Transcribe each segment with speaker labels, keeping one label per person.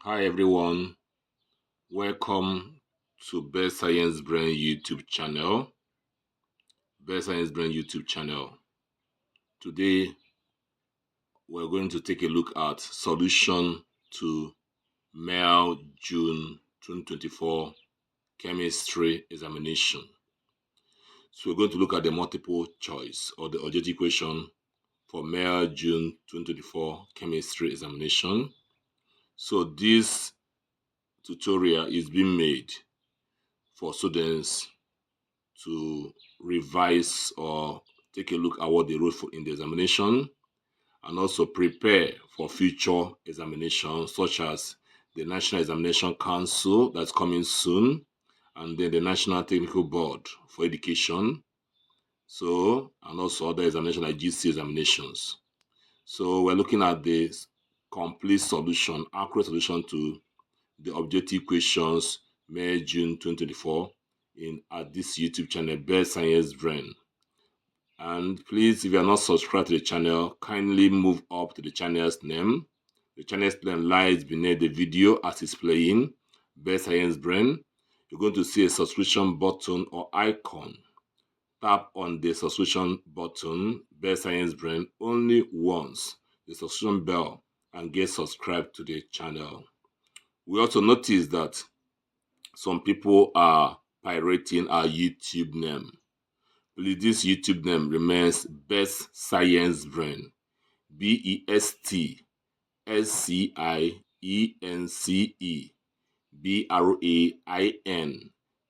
Speaker 1: Hi everyone, welcome to Best Science Brain YouTube channel. Best Science Brain YouTube channel. Today we're going to take a look at solution to May-June 2024 chemistry examination. So we're going to look at the multiple choice or the objective question for May-June 2024 chemistry examination. So this tutorial is being made for students to revise or take a look at what they wrote in the examination and also prepare for future examinations such as the National Examination Council that's coming soon and then the National Technical Board for Education, and also other examinations like GC examinations. So we're looking at the complete solution, accurate solution to the objective questions May-June 2024 at this YouTube channel, Best Science Brain. And please, if you are not subscribed to the channel, kindly move up to the channel's name. The channel's name lies beneath the video as it's playing, Best Science Brain. You're going to see a subscription button or icon. Tap on the subscription button, Best Science Brain, only once, the subscription bell, and get subscribed to the channel. We also notice that some people are pirating our YouTube name. Please, this YouTube name remains Best Science Brain. BESTSCIENCE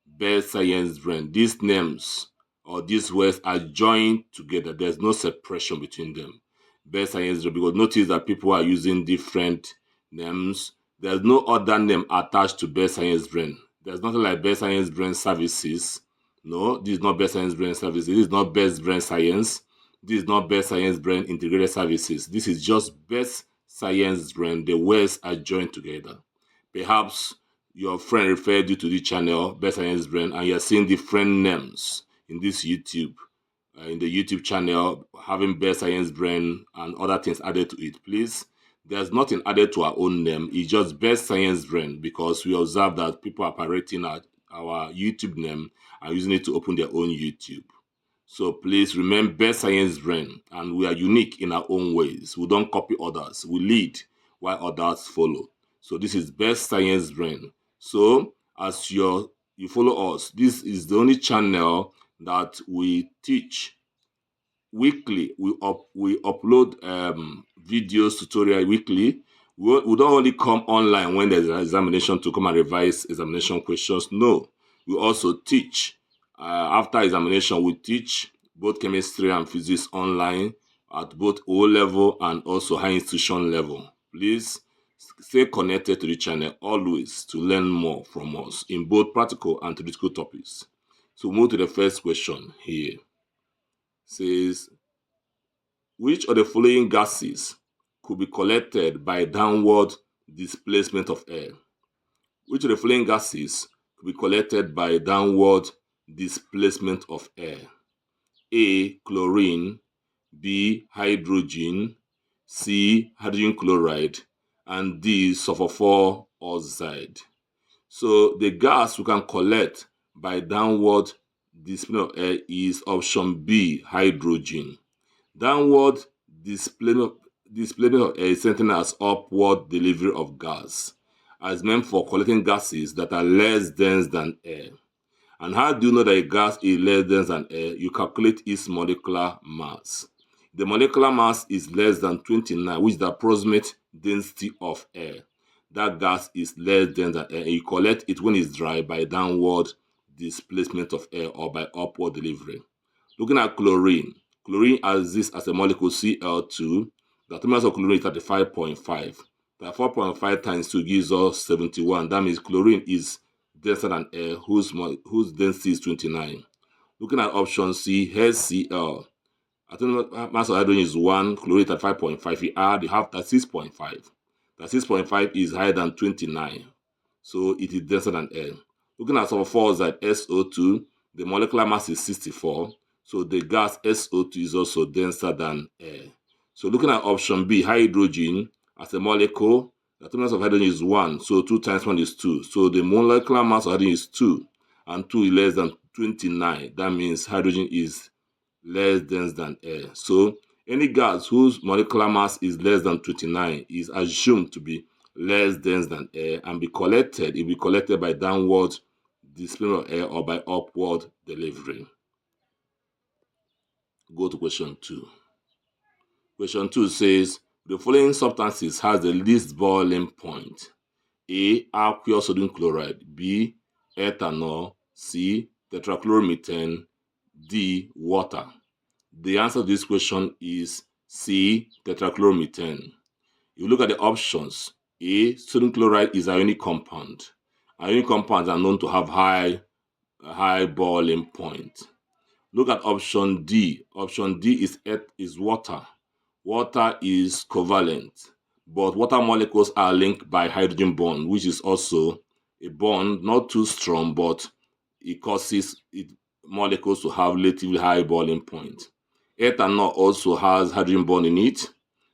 Speaker 1: Best Science Brain. These names or these words are joined together. There's no separation between them. Best Science Brain, because notice that people are using different names. There's no other name attached to Best Science Brain. There's nothing like Best Science Brain Services. No, this is not Best Science Brain Services. This is not Best Brain Science. This is not Best Science Brain Integrated Services. This is just Best Science Brain. The words are joined together. Perhaps your friend referred you to the channel, Best Science Brain, and you're seeing different names in this YouTube, in the YouTube channel, having Best Science Brain and other things added to it. Please, there's nothing added to our own name. It's just Best Science Brain because we observe that people are pirating our YouTube name and using it to open their own YouTube. So please remember Best Science Brain, and we are unique in our own ways. We don't copy others. We lead while others follow. So this is Best Science Brain. So as you follow us, this is the only channel that we teach weekly. We upload videos, tutorial weekly. We don't only come online when there's an examination to come and revise examination questions. No, we also teach. After examination, we teach both chemistry and physics online at both O level and also high institution level. Please stay connected to the channel always to learn more from us in both practical and theoretical topics. So move to the first question here. It says, which of the following gases could be collected by downward displacement of air? Which of the following gases could be collected by downward displacement of air? A. Chlorine, B. Hydrogen, C. Hydrogen chloride, and D. Sulfur 4 oxide. So the gas we can collect by downward displacement of air is option B, hydrogen. Downward displacement of air is something as upward delivery of gas, as meant for collecting gases that are less dense than air. And how do you know that a gas is less dense than air? You calculate its molecular mass. The molecular mass is less than 29, which is the approximate density of air. That gas is less dense than air, and you collect it when it's dry by downward displacement of air or by upward delivery. Looking at chlorine. Chlorine exists as a molecule Cl2. The atomic mass of chlorine is 35.5. 4.5 times 2 gives us 71. That means chlorine is denser than air, whose density is 29. Looking at option C, HCl. Atomic mass of hydrogen is 1, chlorine 35.5. You have 36.5. 36.5 is higher than 29. So it is denser than air. Looking at sulfur 4 oxide, SO2, the molecular mass is 64. So the gas SO2 is also denser than air. So looking at option B, hydrogen, as a molecule, The atomic mass of hydrogen is 1, so 2 times 1 is 2. So the molecular mass of hydrogen is 2, and 2 is less than 29. That means hydrogen is less dense than air. So any gas whose molecular mass is less than 29 is assumed to be less dense than air and be collected. It will be collected by downward displacement of air or by upward delivery. Go to question 2. Question 2 says, the following substances has the least boiling point. A. Aqueous sodium chloride. B. Ethanol. C. Tetrachloromethane. D. Water. The answer to this question is C. Tetrachloromethane. If you look at the options, A. Sodium chloride is ionic compound. Ionic compounds are known to have high boiling point. Look at option D. Option D is water. Water is covalent, but water molecules are linked by hydrogen bond, which is also a bond, not too strong, but it causes molecules to have relatively high boiling point. Ethanol also has hydrogen bond in it,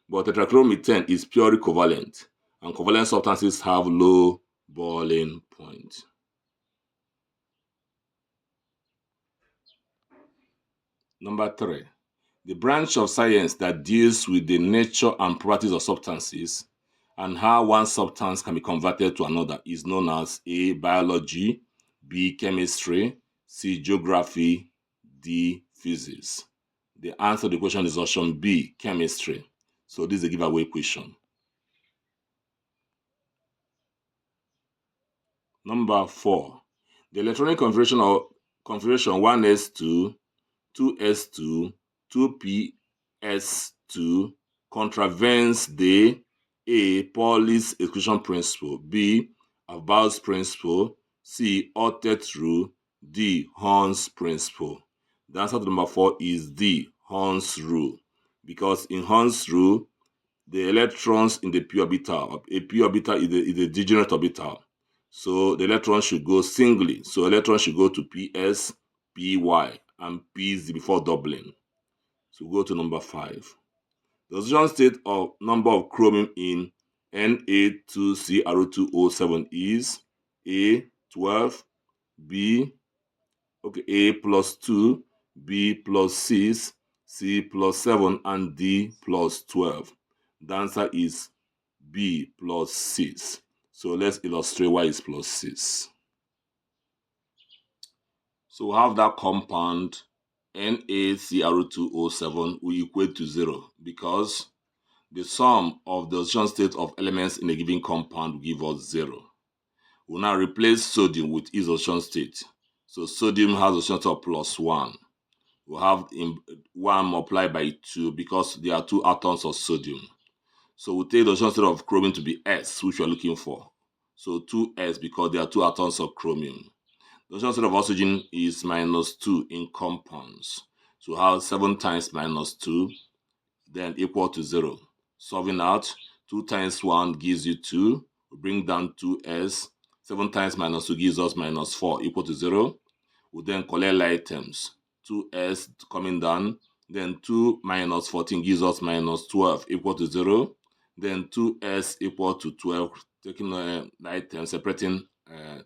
Speaker 1: but tetrachloromethane is purely covalent, and covalent substances have low boiling point. Number 3. The branch of science that deals with the nature and properties of substances and how one substance can be converted to another is known as A. Biology, B. Chemistry, C. Geography, D. Physics. The answer to the question is option B. Chemistry. So this is a giveaway question. Number 4. The electronic configuration 1s2, 2s2, 2ps2 contravenes the A. Pauli's exclusion principle, B. Abba's principle, C. Octet's rule, D. Horn's principle. The answer to number 4 is D. Horn's rule, because in Horn's rule, the electrons in the p orbital, a p orbital is a degenerate orbital, so the electron should go singly. So electrons should go to ps, py, and pz before doubling. So go to number 5. The oxidation state of number of chromium in Na2CrO2O7 is A 12, B A plus 2, B plus 6, C plus 7, and D plus 12. The answer is B plus 6. So let's illustrate why it's plus 6. So we have that compound NaCrO2O7 will equate to 0 because the sum of the oxidation state of elements in a given compound will give us 0. We'll now replace sodium with its oxidation state. So sodium has oxidation state of plus 1. We'll have 1 multiplied by 2 because there are 2 atoms of sodium. So we'll take the oxidation state of chromium to be S, which we're looking for. So 2S because there are 2 atoms of chromium. The oxidation state of oxygen is minus 2 in compounds. So we'll have 7 times minus 2, then equal to 0. Solving out, 2 times 1 gives you 2. We bring down 2S. 7 times minus 2 gives us minus 4, equal to 0. We then collect like terms. 2S coming down. Then 2 minus 14 gives us minus 12, equal to 0. Then 2S equal to 12, taking like terms, separating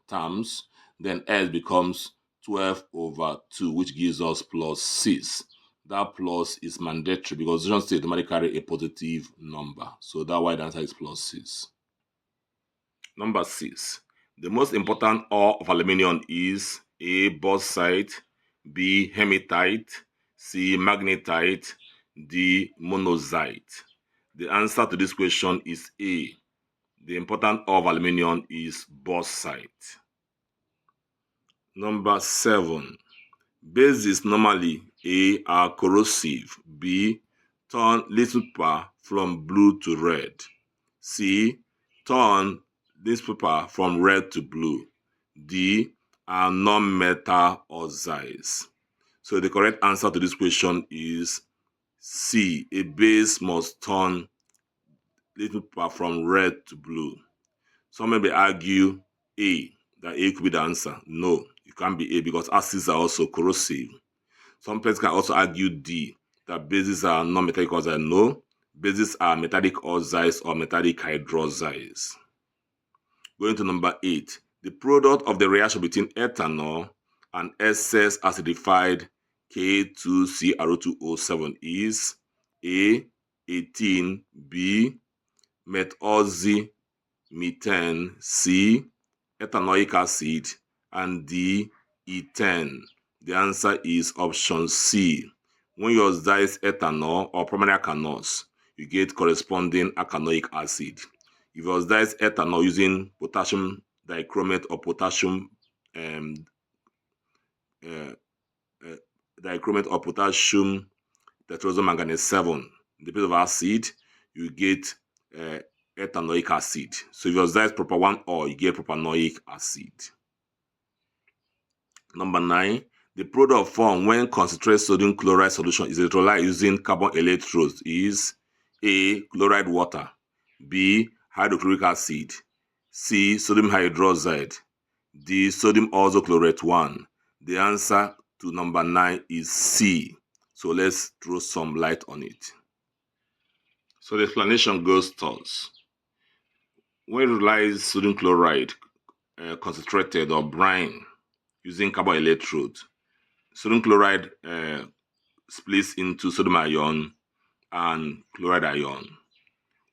Speaker 1: terms. Then S becomes 12 over 2, which gives us plus 6. That plus is mandatory because oxidation state normally carry a positive number. So that why the answer is plus 6. Number 6. The most important ore of aluminium is A. Bauxite, B. Hematite, C. Magnetite, D. Monazite. The answer to this question is A. The important ore of aluminium is bauxite. Number 7. Bases normally A. are corrosive, B. turn little paper from blue to red, C. turn this paper from red to blue, D. are non-metal oxides. So the correct answer to this question is C. A base must turn little paper from red to blue. Some may argue A, that A could be the answer. No, it can't be A because acids are also corrosive. Some people can also argue D, that bases are non-metallic oxides. No, Bases are metallic oxides or metallic hydroxides. Going to number 8. The product of the reaction between ethanol and excess acidified K2CrO2O7 is A. 18, B. methoxy methane, C. ethanoic acid, and D. ethane. The answer is option C. When you oxidize ethanol or primary alkanols, you get corresponding alkanoic acid. If you oxidize ethanol using potassium dichromate or potassium dichromate or potassium tetraoxomanganese 7, in the place of acid, you get ethanoic acid. So if you oxidize proper 1-or, you get propanoic acid. Number 9, the product formed when concentrated sodium chloride solution is electrolyzed using carbon electrodes is A. chloride water, B. hydrochloric acid, C. sodium hydroxide, D. sodium orthochlorate 1. The answer to number 9 is C. So let's throw some light on it. So the explanation goes thus. When you electrolyze sodium chloride concentrated or brine using carbon electrode, sodium chloride splits into sodium ion and chloride ion.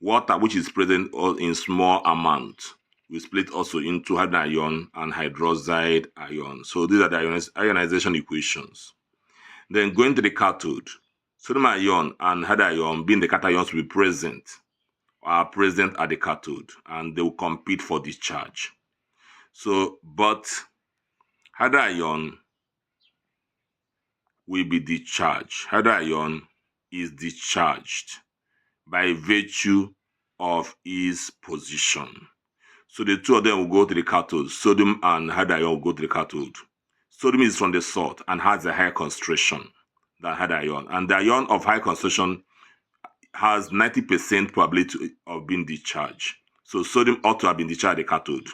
Speaker 1: Water, which is present in small amount, will split also into hydrogen ion and hydroxide ion. So these are the ionization equations. Then going to the cathode, sodium ion and hydrogen ion, being the cations, will be present are present at the cathode, and they will compete for discharge. So, but hydrogen ion will be discharged. Hydrogen ion is discharged by virtue of its position. So the two of them will go to the cathode. Sodium and hydrogen ion will go to the cathode. Sodium is from the salt and has a higher concentration than hydrogen ion. And the ion of high concentration has 90% probability of being discharged. So sodium ought to have been discharged at the cathode.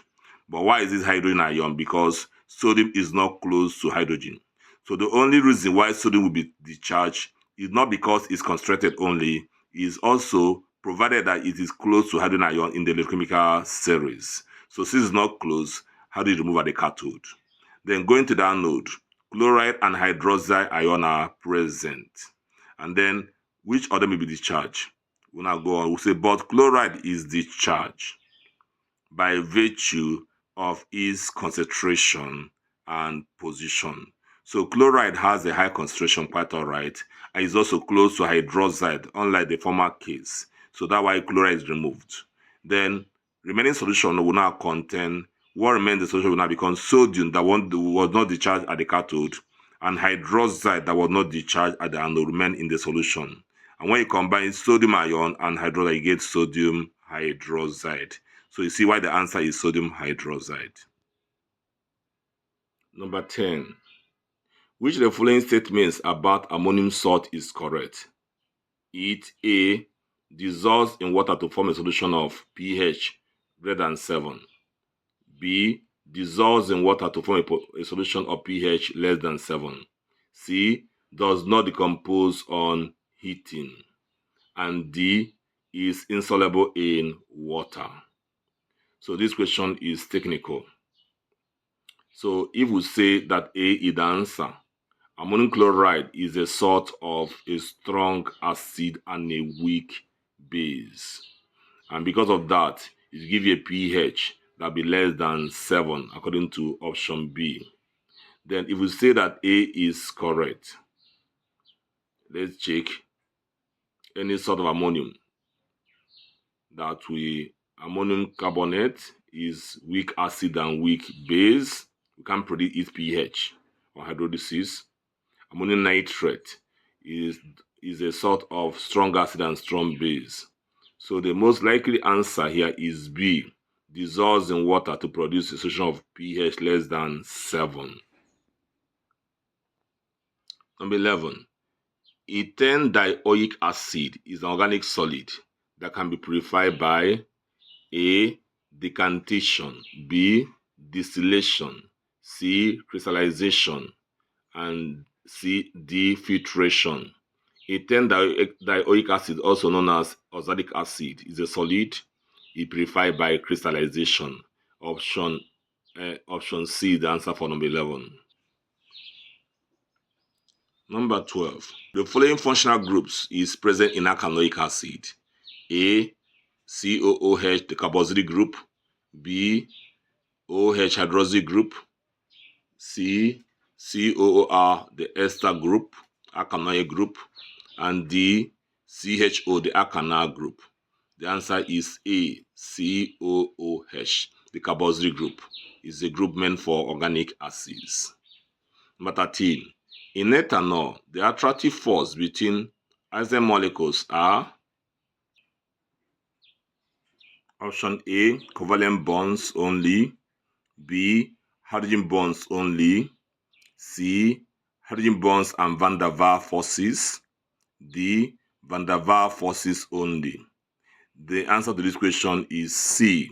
Speaker 1: But why is this hydrogen ion? Because sodium is not close to hydrogen. So the only reason why sodium will be discharged is not because it's concentrated only, is also provided that it is close to hydrogen ion in the electrochemical series. So since it's not close, how do you remove at the cathode? Then going to the anode, chloride and hydroxide ion are present. And then which of them will be discharged? We'll now go on. We'll say, but chloride is discharged by virtue of its concentration and position. So chloride has a high concentration, quite all right, and is also close to hydroxide, unlike the former case. So that's why chloride is removed. Then remaining solution will now contain, what remains the solution will now become sodium that was not discharged at the cathode, and hydroxide that was not discharged at the anode remain in the solution. And when you combine sodium ion and hydroxide, you get sodium hydroxide. So you see why the answer is sodium hydroxide. Number 10. Which of the following statements about ammonium salt is correct? It A. dissolves in water to form a solution of pH greater than 7. B. dissolves in water to form a solution of pH less than 7. C. does not decompose on heating. And D. is insoluble in water. So this question is technical. So if we say that A is the answer, ammonium chloride is a sort of a strong acid and a weak base. And because of that, it gives you a pH that be less than 7 according to option B. Then if we say that A is correct, let's check any sort of ammonium that ammonium carbonate is weak acid and weak base. We can predict its pH or hydrolysis. Ammonium nitrate is a sort of strong acid and strong base. So the most likely answer here is B, dissolves in water to produce a solution of pH less than 7. Number 11. Ethane dioic acid is an organic solid that can be purified by A. decantation, B. distillation, C. crystallization, and C. D. filtration. Ethane dioic acid, also known as oxalic acid, is a solid. It purified by crystallization. Option C, the answer for number 11. Number 12. The following functional groups is present in alkanoic acid. A, COOH, the carboxylic group. B, OH hydroxy group. C, COOR, the ester group, alkanoic group. And D, CHO, the alkyl group. The answer is A, COOH, the carboxylic group. Is a group meant for organic acids. Number 13. In ethanol, the attractive force between hydrogen molecules are option A, covalent bonds only. B, hydrogen bonds only. C, hydrogen bonds and van der Waals forces. D, van der Waals forces only. The answer to this question is C,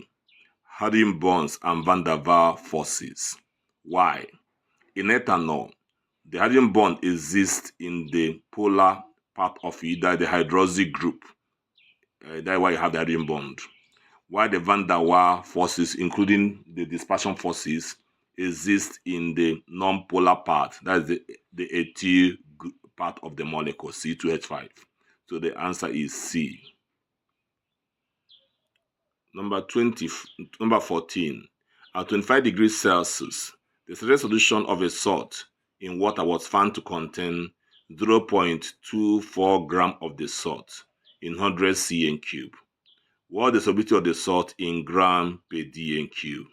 Speaker 1: hydrogen bonds and van der Waals forces. Why? In ethanol, the hydrogen bond exists in the polar part of either the hydroxy group. That's why you have the hydrogen bond. While the van der Waals forces, including the dispersion forces, exist in the non-polar part. That is the ethyl part of the molecule, C2H5. So the answer is C. Number 14. At 25 degrees Celsius, the saturated solution of a salt in water was found to contain 0.24 gram of the salt in 100 cm cube. What is the solubility of the salt in gram per dm cube?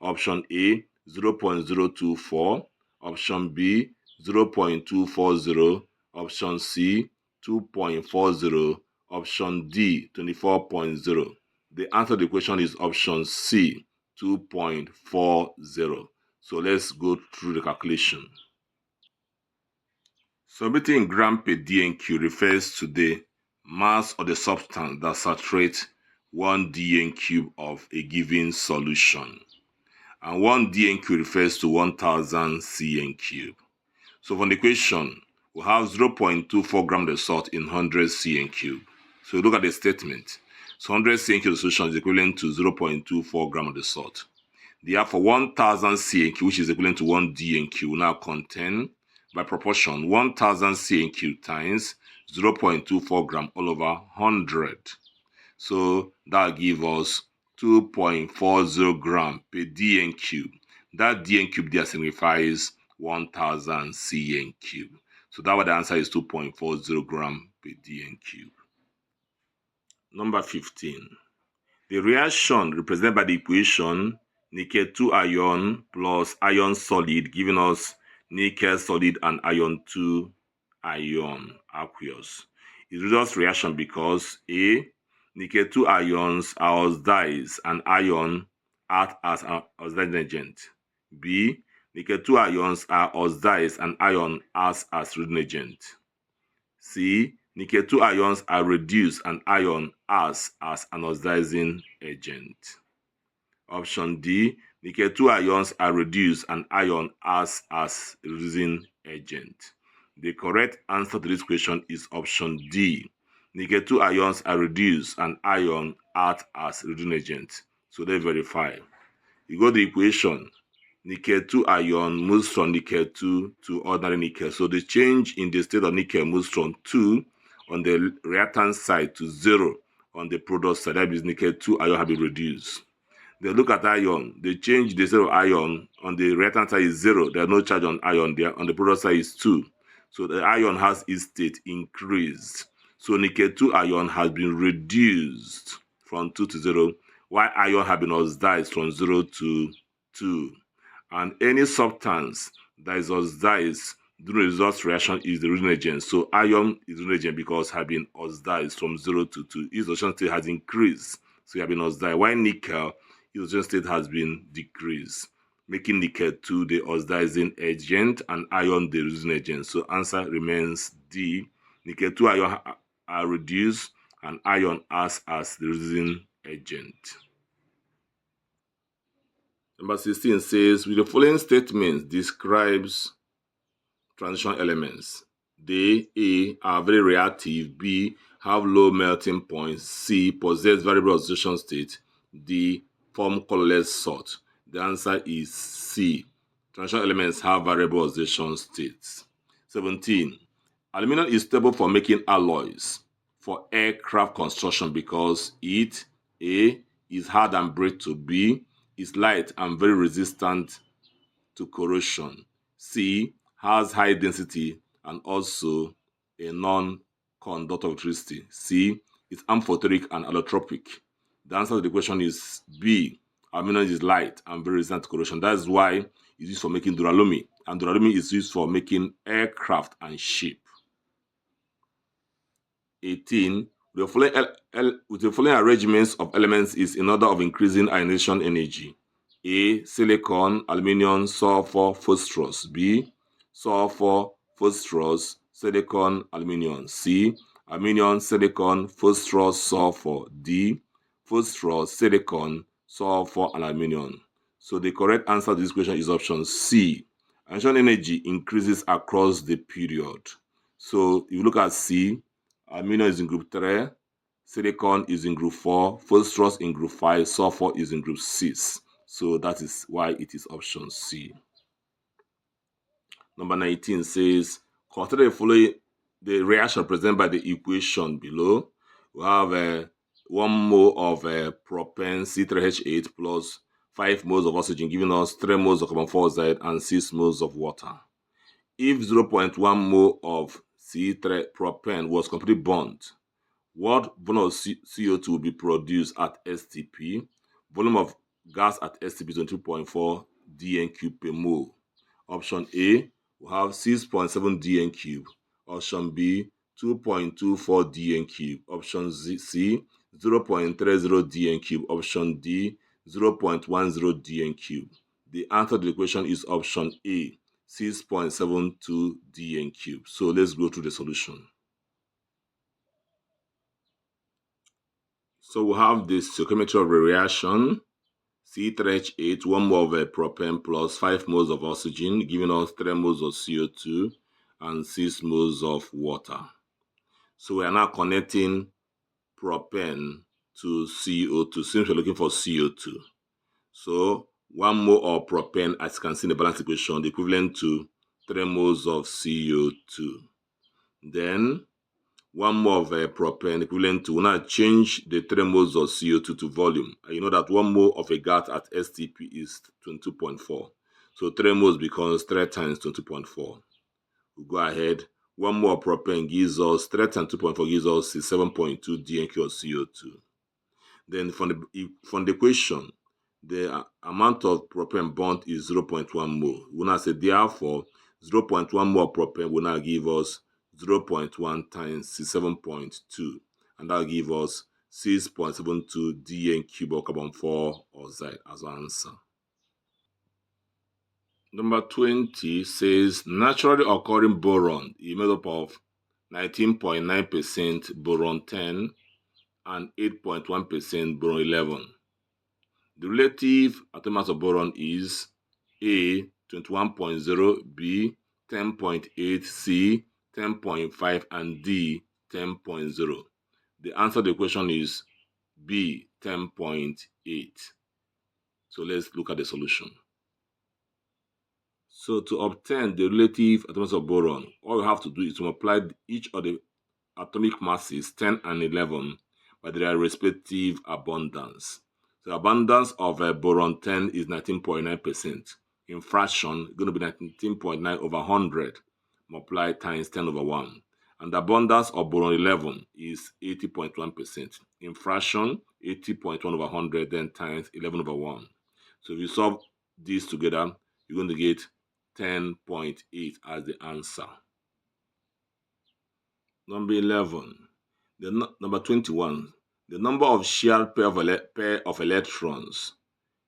Speaker 1: Option A, 0.024. Option B, 0.240. Option C, 2.40. Option D, 24.0. The answer to the question is option C, 2.40. So let's go through the calculation. Solubility in gram per dm cube refers to the mass of the substance that saturates 1 dm cube of a given solution. And 1 dm cube refers to 1000 cm cube. So from the equation, we have 0.24 gram of salt in 100 cm cube. So look at the statement. So 100 cm cube solution is equivalent to 0.24 gram of the salt. Therefore, 1000 cm cube, which is equivalent to 1 dm cube, will now contain, by proportion, 1000 cm cube times 0.24 gram all over 100. So that gives us 2.40 gram per dm cube. That dm cube there signifies 1000 cm cube. So that way the answer is 2.40 gram per dm cube. Number 15. The reaction represented by the equation nickel 2 ion plus iron solid, giving us nickel solid and iron 2 ion aqueous. It's a redox reaction because A, nickel 2 ions are oxidized and iron act as an oxidizing agent. B, nickel 2 ions are oxidized and iron acts as reducing agent. C, nickel 2 ions are reduced and iron acts as an oxidizing agent. Option D, nickel 2 ions are reduced and iron acts as a reducing agent. The correct answer to this question is option D. Nickel 2 ions are reduced and iron act as reducing agent. So let's verify. You go to the equation. Nickel 2 ion moves from nickel 2 to ordinary nickel. So the change in the state of nickel moves from 2 on the reactant side to 0 on the product side. That means nickel 2 ion have been reduced. Then look at iron. The change in the state of ion on the reactant side is 0. There's no charge on ion there. On the product side is 2. So the ion has its state increased. So nickel 2 ion has been reduced from 2 to 0, while ion has been oxidized from 0 to 2. And any substance that is oxidized during the redox reaction is the reducing agent. So iron is the reducing agent because it has been oxidized from 0 to 2. Its oxidation state has increased, so it has been oxidized. While nickel, its oxidation state has been decreased, making nickel 2 the oxidizing agent and iron the reducing agent. So answer remains D. Nickel 2 ion are reduced and iron acts as the reducing agent. Number 16 says, with the following statements describes transition elements. They A are very reactive, B have low melting points, C possess variable oxidation state, D form colorless salt. The answer is C. Transition elements have variable oxidation states. 17. Aluminum is stable for making alloys for aircraft construction because it A is hard and brittle, B is light and very resistant to corrosion, C has high density and also a non-conductor of electricity, C is amphoteric and allotropic. The answer to the question is B. Aluminum is light and very resistant to corrosion. That's why it's used for making duralumi, and duralumi is used for making aircraft and ship. 18. With the following arrangements of elements is in order of increasing ionization energy. A. Silicon, aluminium, sulfur, phosphorus. B. Sulfur, phosphorus, silicon, aluminium. C. Aluminium, silicon, phosphorus, sulfur. D. Phosphorus, silicon, sulfur, and aluminium. So the correct answer to this question is option C. Ionization energy increases across the period. So if you look at C, aluminium is in group 3, silicon is in group 4, phosphorus in group 5, sulfur is in group 6. So that is why it is option C. Number 19 says, consider the following the reaction presented by the equation below. We have 1 mole of propane C3H8 plus 5 moles of oxygen, giving us 3 moles of carbon dioxide and 6 moles of water. If 0.1 mole of C3 propane was completely burnt, what volume of CO2 will be produced at STP? Volume of gas at STP is 22.4 dn cube per mole. Option A, we have 6.7 dn cube. Option B, 2.24 dn cube. Option C, 0.30 dn cube. Option D, 0.10 dn cube. The answer to the question is option A, 6.72 dn cube. So let's go through the solution. So we have the stoichiometry of the reaction. C3H8, 1 mole of propane plus 5 moles of oxygen, giving us 3 moles of CO2 and 6 moles of water. So we are now connecting propane to CO2 since we're looking for CO2. So 1 mole of propane, as you can see in the balance equation, the equivalent to 3 moles of CO2. Then 1 mole of propane equivalent to, now change the 3 moles of CO2 to volume. And you know that 1 mole of a gas at STP is 22.4. So 3 moles becomes 3 times 22.4. We'll go ahead. 1 mole of propane gives us 3 times 2.4 gives us 7.2 dnq of CO2. Then from the equation, the amount of propane burnt is 0.1 mole. We'll now say therefore 0.1 mole of propane will now give us 0.1 times 7.2, and that will give us 6.72 dn cube of carbon dioxide as our answer. Number 20 says naturally occurring boron is made up of 19.9% boron 10 and 8.1% boron 11. The relative atomic mass of boron is A 21.0, B 10.8, C 10.5, and D 10.0. The answer to the question is B 10.8. So let's look at the solution. So to obtain the relative atomic mass of boron, all you have to do is to multiply each of the atomic masses 10 and 11 by their respective abundance. So the abundance of boron 10 is 19.9%. In fraction, it's going to be 19.9 over 100 multiplied times 10 over 1. And the abundance of boron 11 is 80.1%. In fraction, 80.1 over 100 then times 11 over 1. So if you solve these together, you're going to get 10.8 as the answer. Number 11. Number 21. The number of shared pair of electrons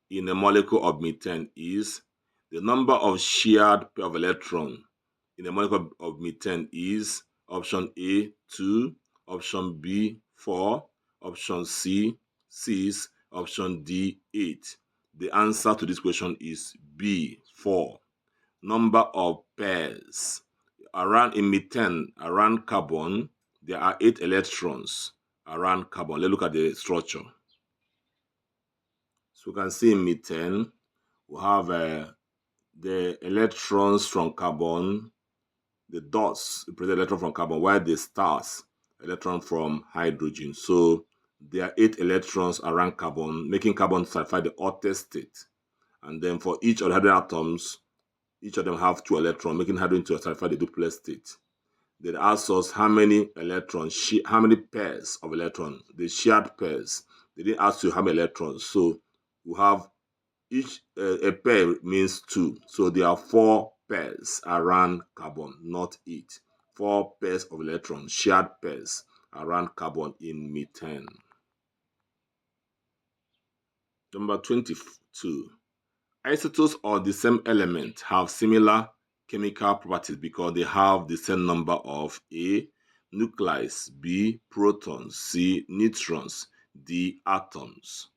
Speaker 1: in a molecule of methane is, the number of shared pair of electrons in a molecule of methane is option A, 2, option B, 4, option C, 6, option D, 8. The answer to this question is B, 4. Number of pairs in methane, around carbon, there are 8 electrons around carbon. Let's look at the structure. So we can see in methane, we have the electrons from carbon, the dots represent electron from carbon, while the stars, electron from hydrogen. So there are 8 electrons around carbon, making carbon satisfy the hottest state. And then for each of the hydrogen atoms, each of them have 2 electrons, making hydrogen to satisfy the duplex state. They ask us how many electrons, how many pairs of electrons, the shared pairs. They didn't ask you how many electrons. So we have each, a pair means 2. So there are 4 pairs around carbon, not 8. 4 pairs of electrons, shared pairs around carbon in methane. Number 22. Isotopes of the same element have similar chemical properties because they have the same number of A, nuclei, B, protons, C, neutrons, D, atoms.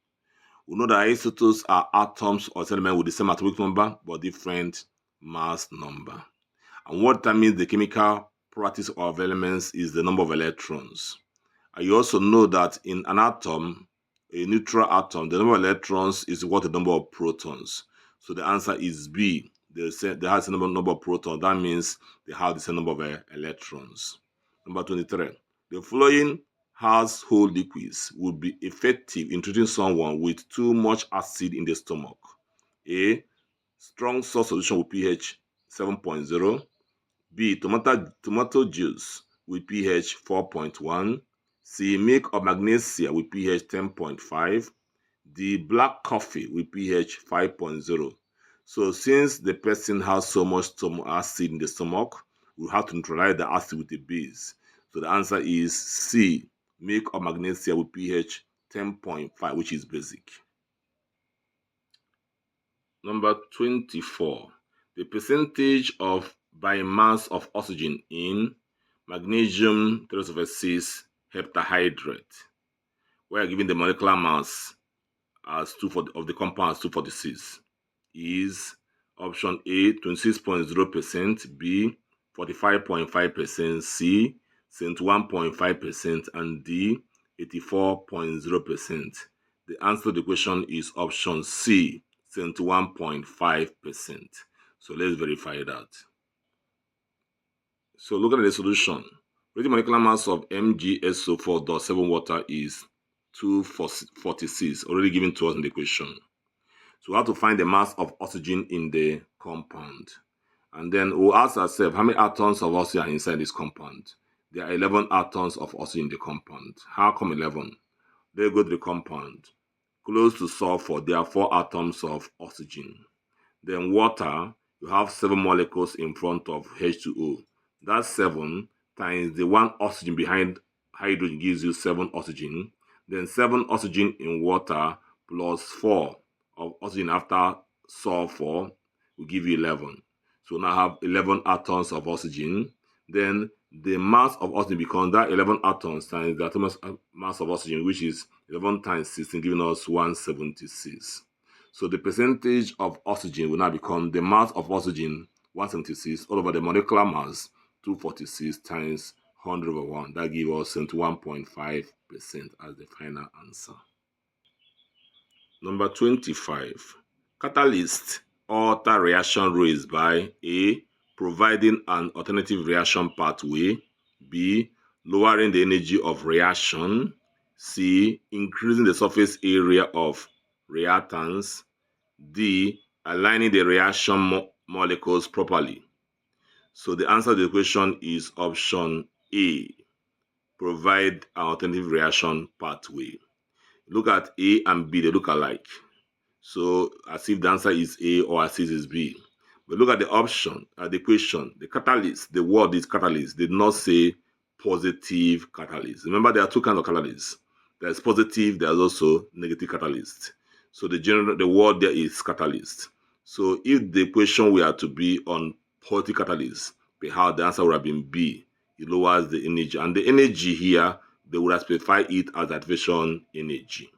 Speaker 1: We know that isotopes are atoms or elements with the same atomic number but different mass number. And what that means, the chemical properties of elements is the number of electrons. And you also know that in an atom, a neutral atom, the number of electrons is equal to the number of protons. So the answer is B. They have the same number of protons. That means they have the same number of electrons. Number 23. The following household liquids would be effective in treating someone with too much acid in the stomach. A. Strong salt solution with pH 7.0. B. Tomato juice with pH 4.1. C. Milk of magnesia with pH 10.5. D. Black coffee with pH 5.0. So since the person has so much acid in the stomach, we have to neutralize the acid with a base. So the answer is C. Milk of magnesia with pH 10.5, which is basic. Number 24. The percentage of biomass of oxygen in magnesium 3/6 heptahydrate. We are given the molecular mass as of the compound as 246. Is option A 26.0%, B 45.5%, C 71.5%, and D 84.0%. The answer to the question is option C, 71.5%. So let's verify that. So look at the solution. The molecular mass of MgSO4.7 water is 246, already given to us in the question. So we have to find the mass of oxygen in the compound. And then we'll ask ourselves, how many atoms of oxygen are inside this compound? There are 11 atoms of oxygen in the compound. How come 11? They go to the compound. Close to sulfur, there are 4 atoms of oxygen. Then water, you have 7 molecules in front of H2O. That's 7 times the 1 oxygen behind hydrogen gives you 7 oxygen. Then 7 oxygen in water plus 4 of oxygen after sulfur will give you 11. So now I have 11 atoms of oxygen. Then the mass of oxygen becomes that 11 atoms times the atomic mass of oxygen, which is 11 times 16, giving us 176. So the percentage of oxygen will now become the mass of oxygen, 176, all over the molecular mass, 246 times 100/1. That gives us 71.5% as the final answer. Number 25. Catalyst alter reaction rates by A. Providing an alternative reaction pathway. B. Lowering the energy of reaction. C. Increasing the surface area of reactants. D. Aligning the reaction molecules properly. So the answer to the question is option A. Provide an alternative reaction pathway. Look at A and B, they look alike. So as if the answer is A or as if it is B. But look at the option, the question, the catalyst, the word is catalyst. They did not say positive catalyst. Remember, there are 2 kinds of catalysts. There's positive, there's also negative catalyst. So the word there is catalyst. So if the question were to be on positive catalyst, perhaps the answer would have been B. It lowers the energy. And the energy here, they would have specified it as activation energy.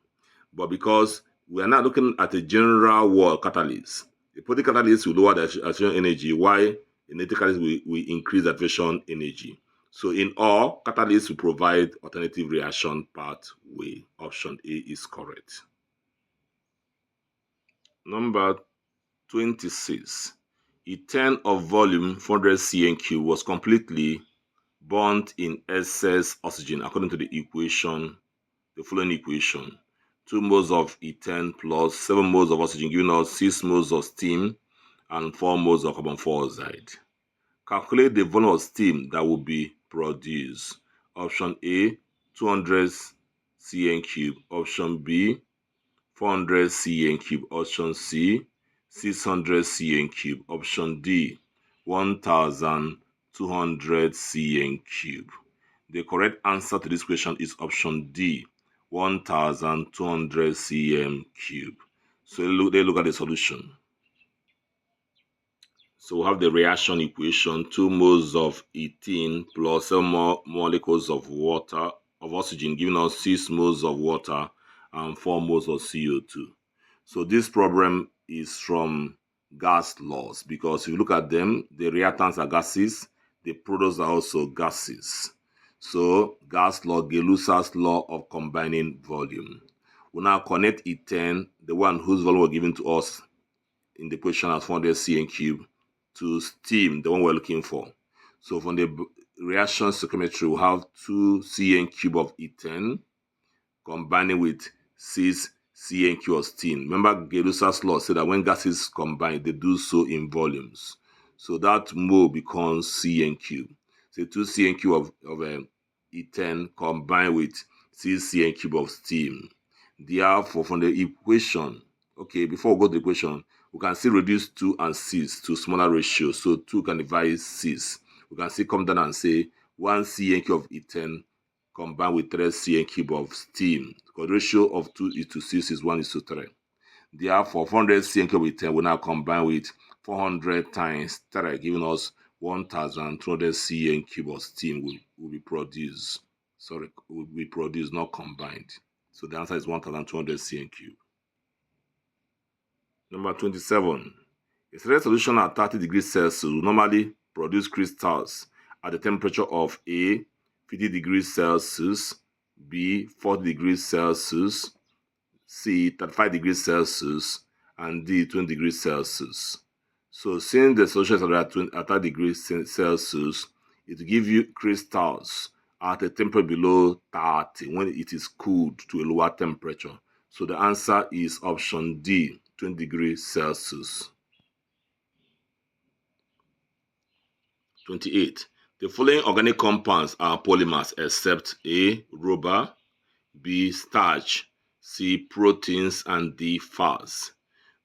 Speaker 1: But because we are not looking at a general word catalyst, a positive catalyst will lower the activation energy, while In the catalyst, we increase activation energy. So in all, catalysts will provide alternative reaction pathway. Option A is correct. Number 26. Ethane of volume 400 cm³ was completely burnt in excess oxygen according to the following equation. 2 moles of ethane plus 7 moles of oxygen giving us 6 moles of steam and 4 moles of carbon dioxide. Calculate the volume of steam that will be produced. Option A, 200 cm³. Option B, 400 cm³. Option C, 600 cm³. Option D, 1200 cm³. The correct answer to this question is option D, 1200 cm³. So let's look at the solution. So we have the reaction equation: 2 moles of ethene plus 7 molecules of oxygen, giving us 6 moles of water and 4 moles of CO2. So this problem is from gas laws, because if you look at them, the reactants are gases, the products are also gases. So gas law, Gelusa's law of combining volume. We now connect ethane, the one whose volume was given to us in the question as 400 cm³, to steam, the one we're looking for. So from the reaction stoichiometry, we have 2 cm³ of ethane combining with 6 cm³ of steam. Remember, Gelusa's law said that when gases combine, they do so in volumes. So that mole becomes cm³. So 2 cm³ of ethane combined with 6 cm³ of steam. Therefore, from the equation, okay, before we go to the equation, we can still reduce 2 and 6 to smaller ratios. So 2 can divide 6. We can still come down and say 1 cm³ of ethane combined with 3 cm³ of steam. Because the ratio of 2 is to 6 is 1 is to 3. Therefore, 400 cm³ of ethane will now combine with 400 times 3, giving us 1200 cm³ of steam will be produced. Sorry, will be produced, not combined. So the answer is 1200 cm³. Number 27. A certain solution at 30 degrees Celsius will normally produce crystals at the temperature of A, 50 degrees Celsius, B, 40 degrees Celsius, C, 35 degrees Celsius, and D, 20 degrees Celsius. So since the solution is at 30 degrees Celsius, it will give you crystals at a temperature below 30 when it is cooled to a lower temperature. So the answer is option D, 20 degrees Celsius. 28. The following organic compounds are polymers except A, rubber, B, starch, C, proteins, and D, fats.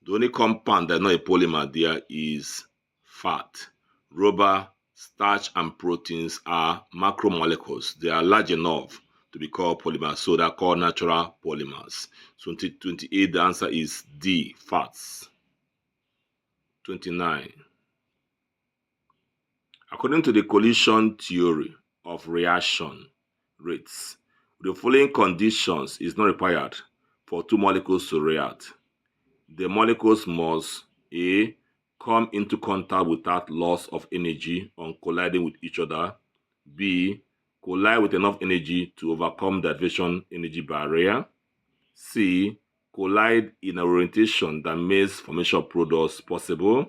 Speaker 1: The only compound that is not a polymer there is fat. Rubber, starch, and proteins are macromolecules. They are large enough to be called polymers, so they are called natural polymers. So 28, the answer is D, fats. 29. According to the collision theory of reaction rates, the following conditions is not required for two molecules to react. The molecules must A, come into contact without loss of energy on colliding with each other. B, collide with enough energy to overcome the activation energy barrier. C, collide in an orientation that makes formation of products possible.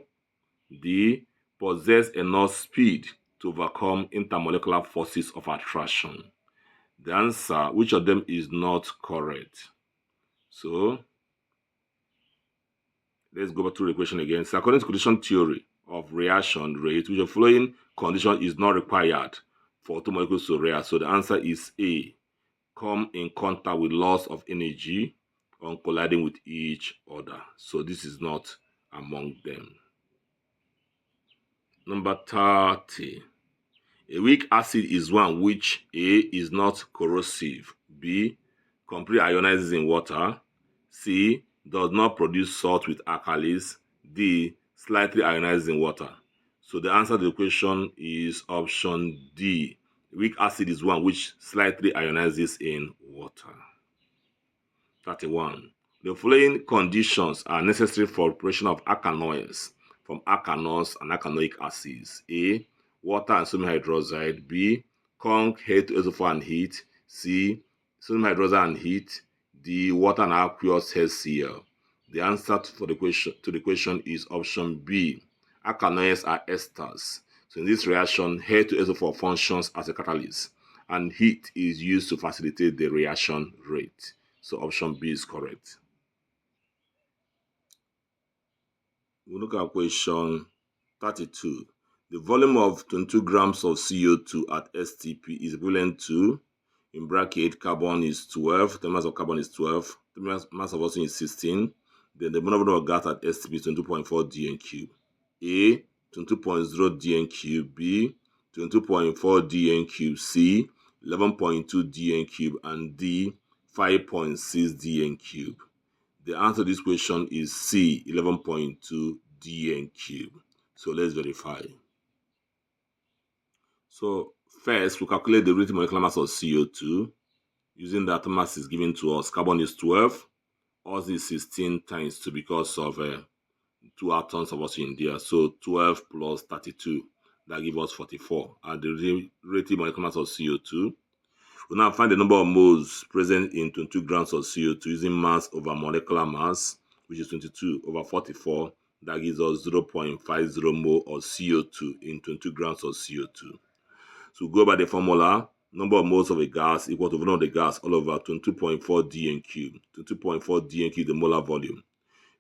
Speaker 1: D, possess enough speed to overcome intermolecular forces of attraction. The answer, which of them is not correct? So let's go back to the equation again. So according to collision theory of reaction rate, which of the following condition is not required for two molecules to react? So the answer is A, come in contact with loss of energy on colliding with each other. So this is not among them. Number 30. A weak acid is one which A, is not corrosive, B, completely ionizes in water, C, does not produce salt with alkalis, D, slightly ionizes in water. So the answer to the question is option D. Weak acid is one which slightly ionizes in water. 31. The following conditions are necessary for operation of alkanoids from alkanols and alkanoic acids? A. Water and sodium hydroxide. B. Conc H2SO4 and heat. C. Sodium hydroxide and heat. D. Water and aqueous HCl. The answer to the question is option B. Alkanoids are esters. So in this reaction, H2SO4 functions as a catalyst, and heat is used to facilitate the reaction rate. So option B is correct. We look at question 32. The volume of 22 grams of CO2 at STP is equivalent to, in bracket, carbon is 12, the mass of carbon is 12, the mass of oxygen is 16, then the molar volume of gas at STP is 22.4 dn cube. A, 22.0 dn cube. B, 22.4 dn cube. C, 11.2 dn cube. And D, 5.6 dn cube. The answer to this question is C, 11.2 dn cube. So let's verify. So first, we calculate the relative molecular mass of CO2 using the atom mass is given to us. Carbon is 12, oxygen is 16 times 2 because of 2 atoms of oxygen there. So 12 plus 32, that gives us 44. And the relative molecular mass of CO2. We now find the number of moles present in 22 grams of CO2 using mass over molecular mass, which is 22 over 44. That gives us 0.50 mole of CO2 in 22 grams of CO2. So go by the formula, number of moles of a gas equal to volume of the gas all over 22.4 dn cube. 22.4 dn cube, the molar volume.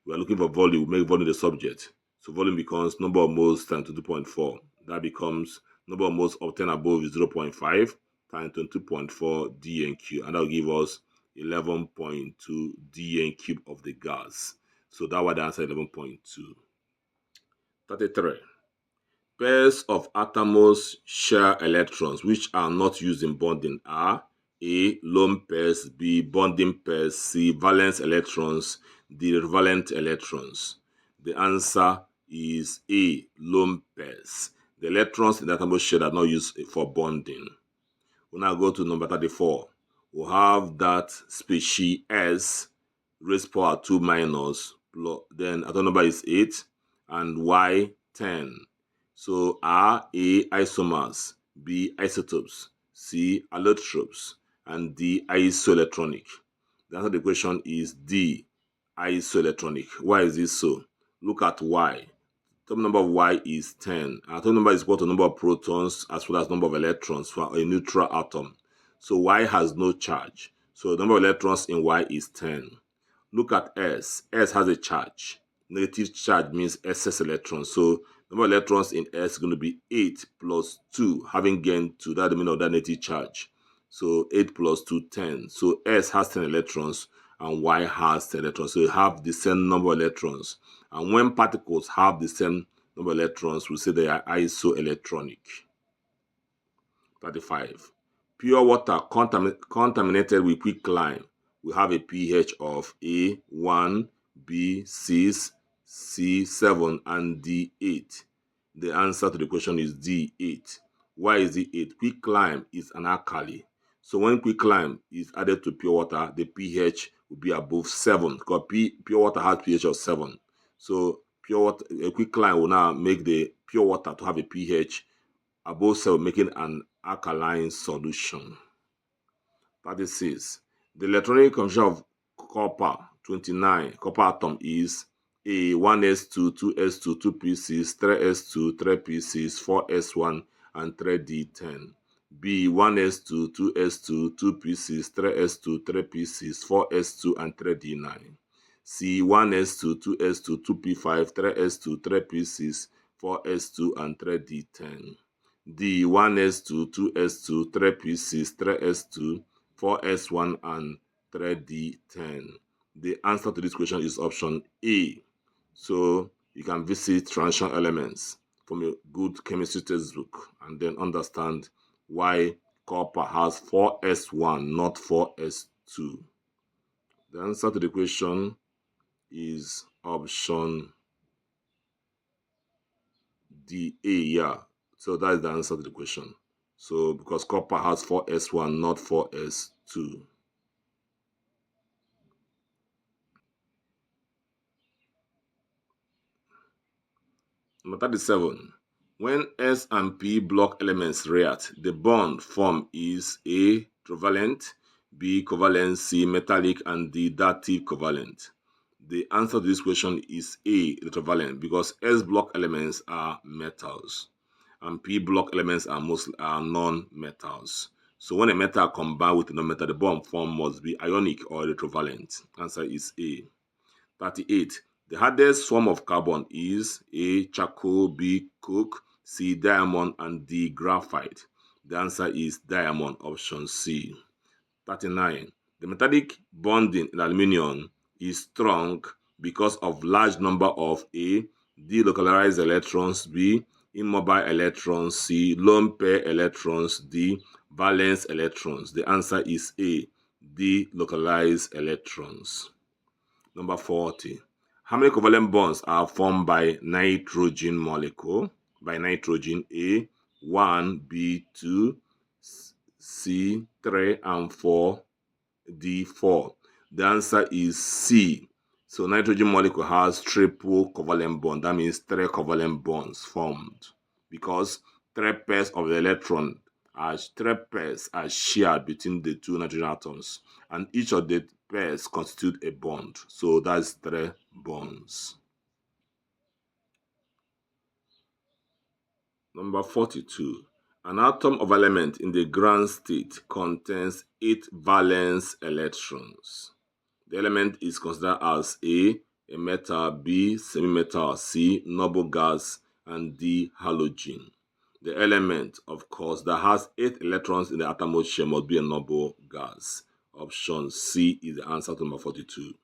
Speaker 1: We are looking for volume, we make volume the subject. So volume becomes number of moles times 22.4. That becomes number of moles obtained above is 0.5 times 22.4 dn cube. And that will give us 11.2 dn cube of the gas. So that was the answer, 11.2. 33. Pairs of atomos share electrons which are not used in bonding are A. Lone pairs. B. Bonding pairs. C. Valence electrons. D. Revalent electrons. The answer is A. Lone pairs. The electrons in the atomos share are not used for bonding. We now go to number 34. We have that species S raised power 2 minus, then atom number is 8, and Y 10. So R, A, isomers, B, isotopes, C, allotropes, and D, isoelectronic. The answer to the question is D, isoelectronic. Why is this so? Look at Y. Atomic number of Y is 10. Atomic number is equal to number of protons as well as number of electrons for a neutral atom. So Y has no charge. So the number of electrons in Y is 10. Look at S. S has a charge. Negative charge means excess electrons. So number of electrons in S is going to be 8 plus 2, having gained 2. That's the meaning of that negative charge. So 8 plus 2, 10. So S has 10 electrons and Y has 10 electrons. So you have the same number of electrons. And when particles have the same number of electrons, we say they are isoelectronic. 35. Pure water contaminated with quicklime will have a pH of A1, B6, C7, and D8. The answer to the question is D8. Why is it 8? Quicklime is an alkali. So when quicklime is added to pure water, the pH will be above 7 because pure water has pH of 7. So pure water, a quicklime will now make the pure water to have a pH above 7, making an alkaline solution. 36. The electronic configuration of copper 29 copper atom is A 1s2, 2s2, 2p6, 3s2, 3p6, 4s1, and 3d10. B 1s2, 2s2, 2p6, 3s2, 3p6, 4s2, and 3d9. C 1s2, 2s2, 2p5, 3s2, 3p6, 4s2, and 3d10. D 1s2, 2s2, 3p6, 3s2, 4s1, and 3d10. The answer to this question is option A. So you can visit transition elements from a good chemistry textbook and then understand why copper has 4s1, not 4s2. The answer to the question is option D, A, yeah. So that is the answer to the question. So because copper has 4s1, not 4s2. Number 37. When S and P block elements react, the bond formed is A. Trivalent, B. Covalent, C. Metallic, and D. Dative covalent. The answer to this question is A. Trivalent, because S block elements are metals and P block elements are non-metals. So when a metal combines with a non-metal, the bond formed must be ionic or electrovalent. Answer is A. 38. The hardest form of carbon is A. Charcoal, B. Coke, C. Diamond, and D. Graphite. The answer is diamond, option C. 39. The metallic bonding in aluminium is strong because of large number of A. Delocalized electrons, B. Immobile electrons, C. Lone pair electrons, D. Valence electrons. The answer is A. Delocalized electrons. Number 40. How many covalent bonds are formed by nitrogen molecule? By nitrogen, A, 1, B, 2, C, 3, and 4, D, 4. The answer is C. So nitrogen molecule has triple covalent bond. That means 3 covalent bonds formed because 3 pairs of the electron as 3 pairs are shared between the 2 nitrogen atoms, and each of the pairs constitute a bond. So that's 3 bonds. Number 42. An atom of element in the ground state contains 8 valence electrons. The element is considered as A metal, B, semi-metal, C, noble gas, and D, halogen. The element, of course, that has 8 electrons in the outermost shell must be a noble gas. Option C is the answer to number 42.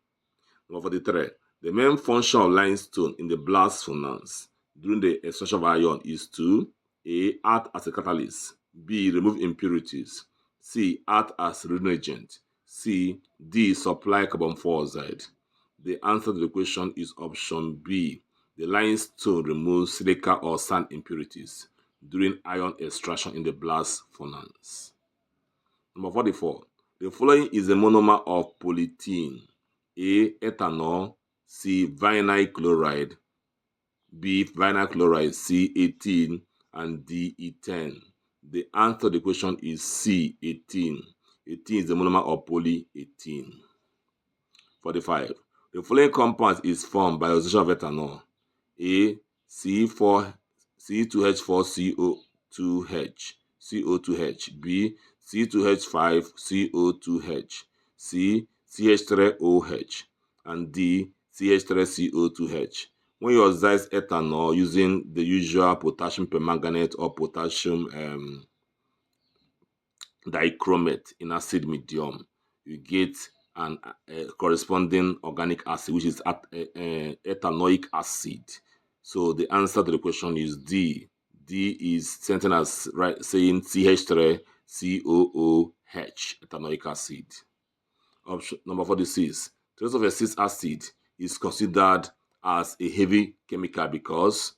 Speaker 1: Number 43. The main function of limestone in the blast furnace during the extraction of iron is to A. Act as a catalyst, B. Remove impurities, C. Act as reagent, D. Supply carbon dioxide. The answer to the question is option B. The limestone removes silica or sand impurities during iron extraction in the blast furnace. Number 44. The following is a monomer of polythene: A. Ethanol, C. Vinyl chloride, B. Vinyl chloride, C. Ethene, and D. Ethane. The answer to the question is C. Ethene. Ethene is the monomer of polyethylene. 45. The following compound is formed by oxidation of ethanol: A. C2H4CO2H, CO2H, B. C2H5CO2H, C. CH3OH, and D. CH3CO2H. When you oxidize ethanol using the usual potassium permanganate or potassium dichromate in acid medium, you get an corresponding organic acid, which is ethanoic acid. So the answer to the question is D. D is sentence as saying CH3COOH, ethanoic acid. Option number 46. Trace of a cis acid is considered as a heavy chemical because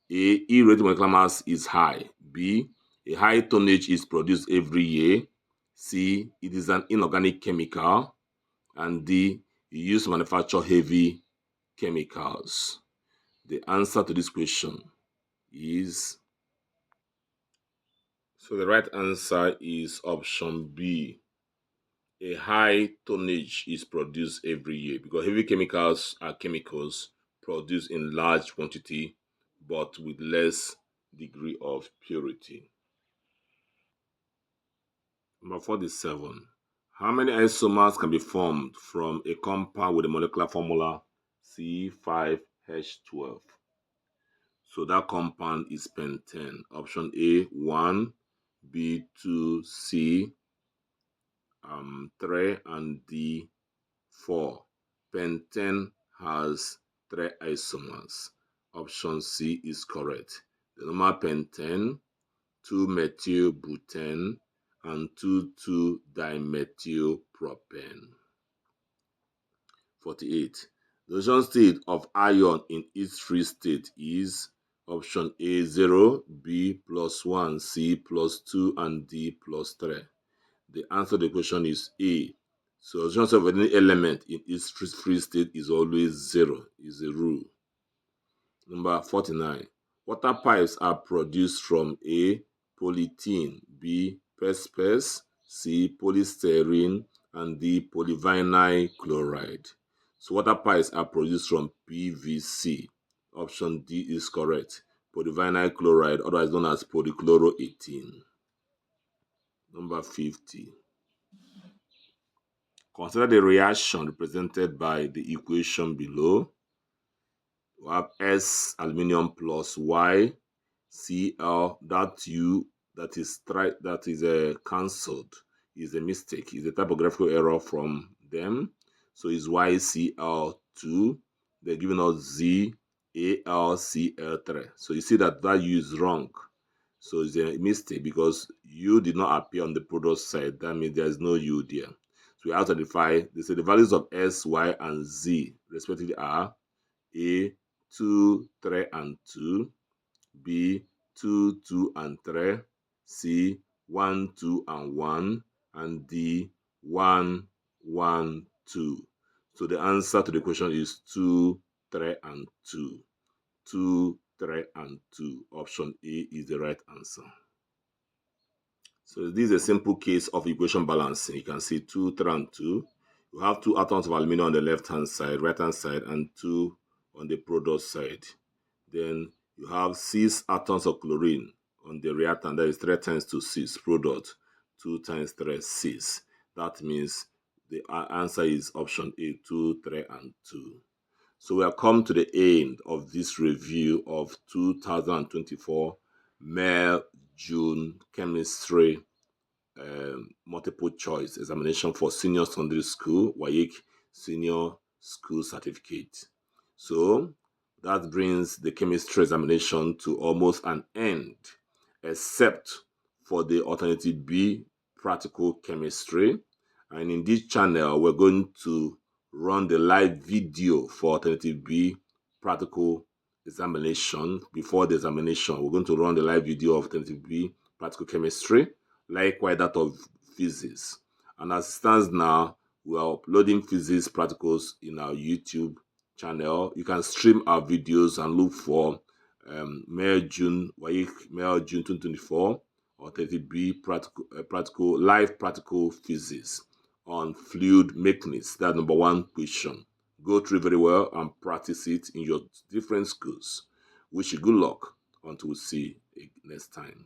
Speaker 1: A. E-rate molecular mass is high, B. A high tonnage is produced every year, C. It is an inorganic chemical, and D. Used to manufacture heavy chemicals. The answer to this question is, so the right answer is option B. A high tonnage is produced every year because heavy chemicals are chemicals produced in large quantity but with less degree of purity. Number 47. How many isomers can be formed from a compound with a molecular formula C5H12? So that compound is pentane. Option A, 1, B, 2, C, 3, and D, 4. Pentane has 3 isomers. Option C is correct. The normal pentane, 2-methylbutane, and 2,2-dimethylpropane. 48. The oxidation state of iron in its free state is option A, 0, B plus 1, C plus 2, and D plus 3. The answer to the question is A. So oxidation state of any element in its free state is always 0, is a rule. Number 49. Water pipes are produced from A. Polythene, B. Perspex, C. Polystyrene, and D. Polyvinyl chloride. So water pipes are produced from PVC. Option D is correct. Polyvinyl chloride, otherwise known as polychloroethene. Number 50. Consider the reaction represented by the equation below. We have S aluminium plus Y Cl, that U that is cancelled is a mistake. It's a typographical error from them. So it's YCl2. They're giving us ZAlCl3. So you see that U is wrong. So it's a mistake because U did not appear on the product side. That means there's no U there. So we identify, they say the values of S, Y, and Z respectively are A, 2, 3, and 2, B, 2, 2, and 3, C, 1, 2, and 1, and D, 1, 1, 2. So the answer to the question is 2, 3, and 2. 2, 3, and 2. Option A is the right answer. So this is a simple case of equation balancing. You can see 2, 3, and 2. You have 2 atoms of aluminum on the left-hand side, right-hand side, and 2 on the product side. Then you have 6 atoms of chlorine on the reactant. That is 3 times 2, 6. Product, 2 times 3, 6. That means the answer is option A, 2, 3, and 2. So we have come to the end of this review of 2024 May-June chemistry multiple choice examination for senior secondary school, WAEC senior school certificate. So that brings the chemistry examination to almost an end, except for the alternative B, practical chemistry. And in this channel, we're going to run the live video for alternative B, practical examination. Before the examination, we're going to run the live video of alternative B, practical chemistry, likewise that of physics. And as it stands now, we are uploading physics practicals in our YouTube channel. You can stream our videos and look for May-June 2024 or 30B live practical physics on fluid mechanics. That's number 1 question. Go through very well and practice it in your different schools. Wish you good luck until we see you next time.